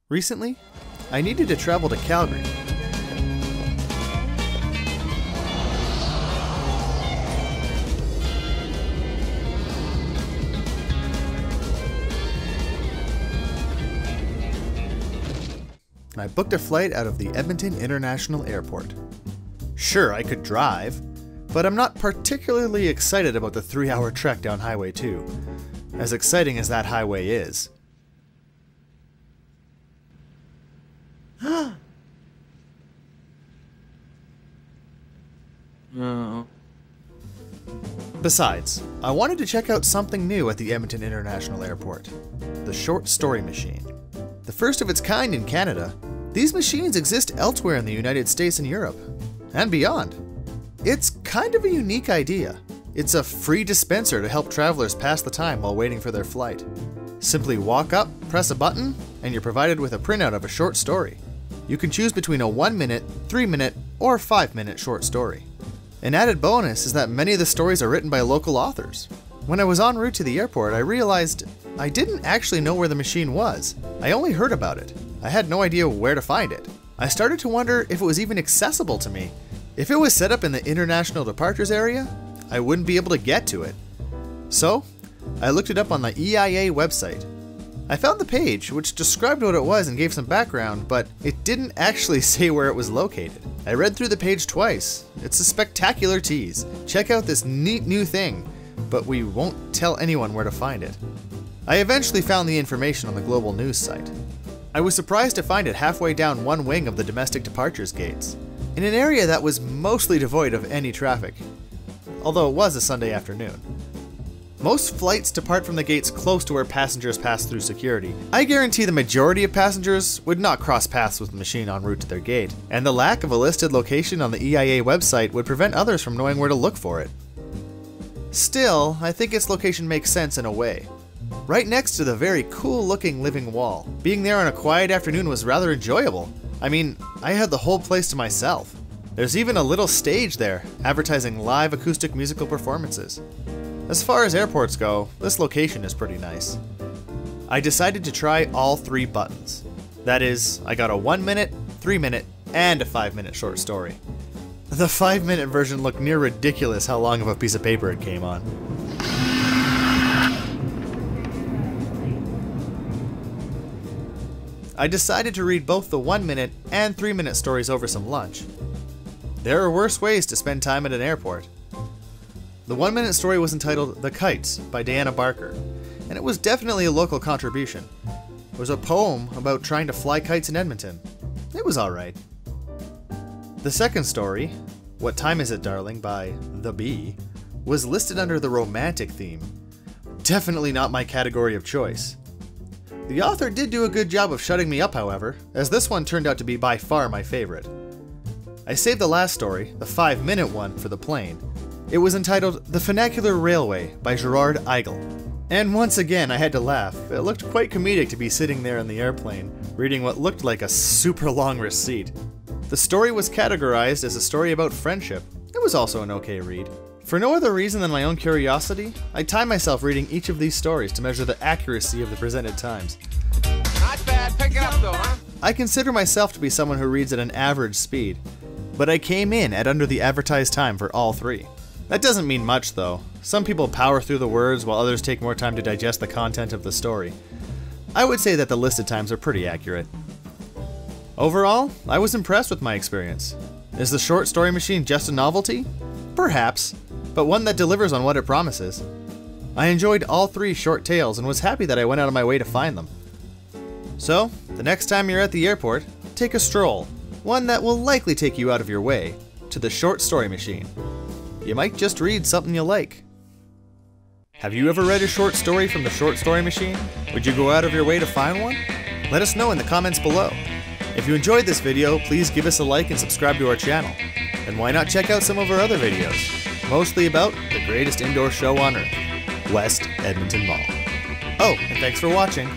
Recently, I needed to travel to Calgary. I booked a flight out of the Edmonton International Airport. Sure, I could drive, but I'm not particularly excited about the 3-hour trek down Highway 2, as exciting as that highway is. No. Besides, I wanted to check out something new at the Edmonton International Airport, the Short Story Machine. The first of its kind in Canada, these machines exist elsewhere in the United States and Europe, and beyond. It's kind of a unique idea. It's a free dispenser to help travelers pass the time while waiting for their flight. Simply walk up, press a button, and you're provided with a printout of a short story. You can choose between a 1-minute, 3-minute, or 5-minute short story. An added bonus is that many of the stories are written by local authors. When I was en route to the airport, I realized I didn't actually know where the machine was. I only heard about it. I had no idea where to find it. I started to wonder if it was even accessible to me. If it was set up in the international departures area, I wouldn't be able to get to it. So, I looked it up on the EIA website. I found the page, which described what it was and gave some background, but it didn't actually say where it was located. I read through the page twice. It's a spectacular tease. Check out this neat new thing, but we won't tell anyone where to find it. I eventually found the information on the Global News site. I was surprised to find it halfway down one wing of the domestic departures gates, in an area that was mostly devoid of any traffic, although it was a Sunday afternoon. Most flights depart from the gates close to where passengers pass through security. I guarantee the majority of passengers would not cross paths with the machine en route to their gate, and the lack of a listed location on the EIA website would prevent others from knowing where to look for it. Still, I think its location makes sense in a way. Right next to the very cool looking living wall. Being there on a quiet afternoon was rather enjoyable. I mean, I had the whole place to myself. There's even a little stage there, advertising live acoustic musical performances. As far as airports go, this location is pretty nice. I decided to try all 3 buttons. That is, I got a 1-minute, 3-minute, and a 5-minute short story. The 5-minute version looked near ridiculous how long of a piece of paper it came on. I decided to read both the 1-minute and 3-minute stories over some lunch. There are worse ways to spend time at an airport. The 1-minute story was entitled The Kites by Diana Barker, and it was definitely a local contribution. It was a poem about trying to fly kites in Edmonton. It was alright. The second story, What Time Is It Darling by The Bee, was listed under the romantic theme. Definitely not my category of choice. The author did do a good job of shutting me up, however, as this one turned out to be by far my favorite. I saved the last story, the 5-minute one, for the plane. It was entitled The Funicular Railway by Gerard Eigel. And once again I had to laugh. It looked quite comedic to be sitting there in the airplane, reading what looked like a super long receipt. The story was categorized as a story about friendship. It was also an okay read. For no other reason than my own curiosity, I time myself reading each of these stories to measure the accuracy of the presented times. Not bad. Pick it up though, huh? I consider myself to be someone who reads at an average speed, but I came in at under the advertised time for all 3. That doesn't mean much though. Some people power through the words while others take more time to digest the content of the story. I would say that the listed times are pretty accurate. Overall, I was impressed with my experience. Is the short story machine just a novelty? Perhaps, but one that delivers on what it promises. I enjoyed all 3 short tales and was happy that I went out of my way to find them. So, the next time you're at the airport, take a stroll, one that will likely take you out of your way, to the short story machine. You might just read something you like. Have you ever read a short story from the short story machine? Would you go out of your way to find one? Let us know in the comments below. If you enjoyed this video, please give us a like and subscribe to our channel. And why not check out some of our other videos, mostly about the greatest indoor show on earth, West Edmonton Mall. Oh, and thanks for watching.